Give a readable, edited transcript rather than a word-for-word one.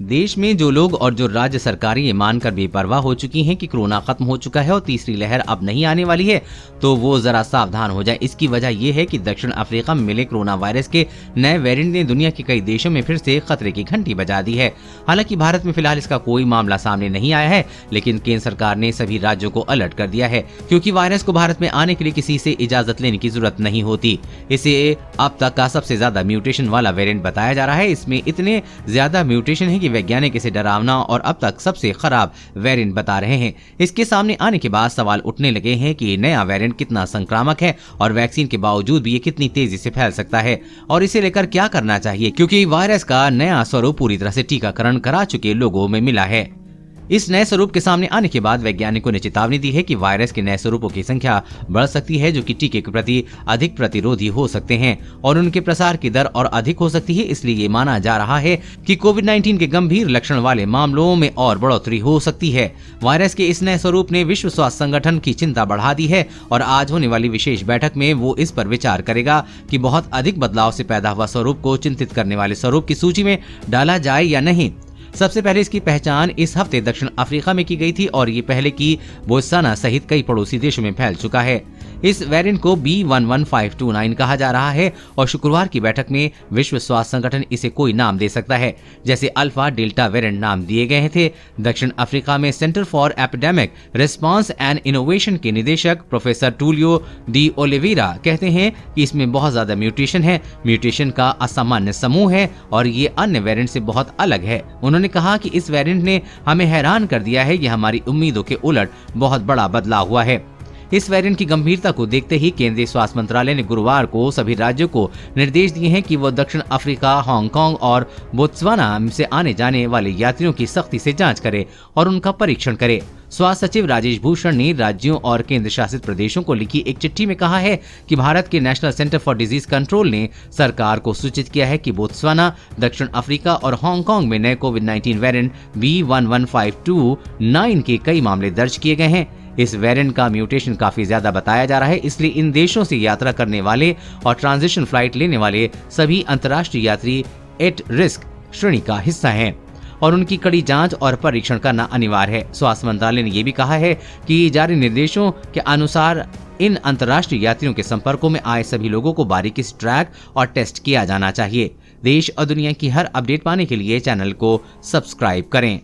देश में जो लोग और जो राज्य सरकारें ये मानकर बेपरवाह हो चुकी हैं कि कोरोना खत्म हो चुका है और तीसरी लहर अब नहीं आने वाली है, तो वो जरा सावधान हो जाए। इसकी वजह ये है कि दक्षिण अफ्रीका में मिले कोरोना वायरस के नए वेरिएंट ने दुनिया के कई देशों में फिर से खतरे की घंटी बजा दी है। हालांकि भारत में फिलहाल इसका कोई मामला सामने नहीं आया है, लेकिन केंद्र सरकार ने सभी राज्यों को अलर्ट कर दिया है, क्योंकि वायरस को भारत में आने के लिए किसी से इजाजत लेने की जरूरत नहीं होती। इसे अब तक का सबसे ज्यादा म्यूटेशन वाला वेरिएंट बताया जा रहा है। इसमें इतने ज्यादा म्यूटेशन है कि वैज्ञानिक इसे डरावना और अब तक सबसे खराब वेरिएंट बता रहे हैं। इसके सामने आने के बाद सवाल उठने लगे हैं कि नया वेरिएंट कितना संक्रामक है और वैक्सीन के बावजूद भी ये कितनी तेजी से फैल सकता है और इसे लेकर क्या करना चाहिए, क्योंकि वायरस का नया स्वरूप पूरी तरह से टीकाकरण करा चुके लोगों में मिला है। इस नए स्वरूप के सामने आने के बाद वैज्ञानिकों ने चेतावनी दी है कि वायरस के नए स्वरूपों की संख्या बढ़ सकती है, जो कि टीके के प्रति अधिक प्रतिरोधी हो सकते हैं और उनके प्रसार की दर और अधिक हो सकती है। इसलिए ये माना जा रहा है कि कोविड-19 के गंभीर लक्षण वाले मामलों में और बढ़ोतरी हो सकती है। वायरस के इस नए स्वरूप ने विश्व स्वास्थ्य संगठन की चिंता बढ़ा दी है और आज होने वाली विशेष बैठक में वो इस पर विचार करेगा कि बहुत अधिक बदलाव से पैदा हुआ स्वरूप को चिंतित करने वाले स्वरूप की सूची में डाला जाए या नहीं। सबसे पहले इसकी पहचान इस हफ्ते दक्षिण अफ्रीका में की गई थी और ये पहले की बोत्सवाना सहित कई पड़ोसी देशों में फैल चुका है। इस वेरिएंट को B11529 कहा जा रहा है और शुक्रवार की बैठक में विश्व स्वास्थ्य संगठन इसे कोई नाम दे सकता है, जैसे अल्फा डेल्टा वेरिएंट नाम दिए गए थे। दक्षिण अफ्रीका में centre for epidemic response and innovation के निदेशक प्रोफेसर टूलियो डी ओलिवेरा कहते हैं कि इसमें बहुत ज्यादा म्यूटेशन है, म्यूटेशन का असामान्य समूह है और ये अन्य वेरिएंट से बहुत अलग है। उन्होंने कहा कि इस वेरिएंट ने हमें हैरान कर दिया है, ये हमारी उम्मीदों के उलट बहुत बड़ा बदलाव हुआ है। इस वेरिएंट की गंभीरता को देखते ही केंद्रीय स्वास्थ्य मंत्रालय ने गुरुवार को सभी राज्यों को निर्देश दिए हैं कि वो दक्षिण अफ्रीका, हांगकांग और बोत्सवाना से आने जाने वाले यात्रियों की सख्ती से जांच करे और उनका परीक्षण करे। स्वास्थ्य सचिव राजेश भूषण ने राज्यों और केंद्र शासित प्रदेशों को लिखी एक चिट्ठी में कहा है कि भारत के national centre for disease control ने सरकार को सूचित किया है कि बोत्सवाना, दक्षिण अफ्रीका और हांगकांग में नए कोविड-19 वेरिएंट B11529 के कई मामले दर्ज किए गए हैं। इस वेरिएंट का म्यूटेशन काफी ज्यादा बताया जा रहा है, इसलिए इन देशों से यात्रा करने वाले और ट्रांजिशन फ्लाइट लेने वाले सभी अंतर्राष्ट्रीय यात्री एट रिस्क श्रेणी का हिस्सा हैं और उनकी कड़ी जांच और परीक्षण करना अनिवार्य है। स्वास्थ्य मंत्रालय ने यह भी कहा है कि जारी निर्देशों के अनुसार इन अंतर्राष्ट्रीय यात्रियों के संपर्कों में आए सभी लोगों को बारीकी से ट्रैक और टेस्ट किया जाना चाहिए। देश और दुनिया की हर अपडेट पाने के लिए चैनल को सब्सक्राइब करें।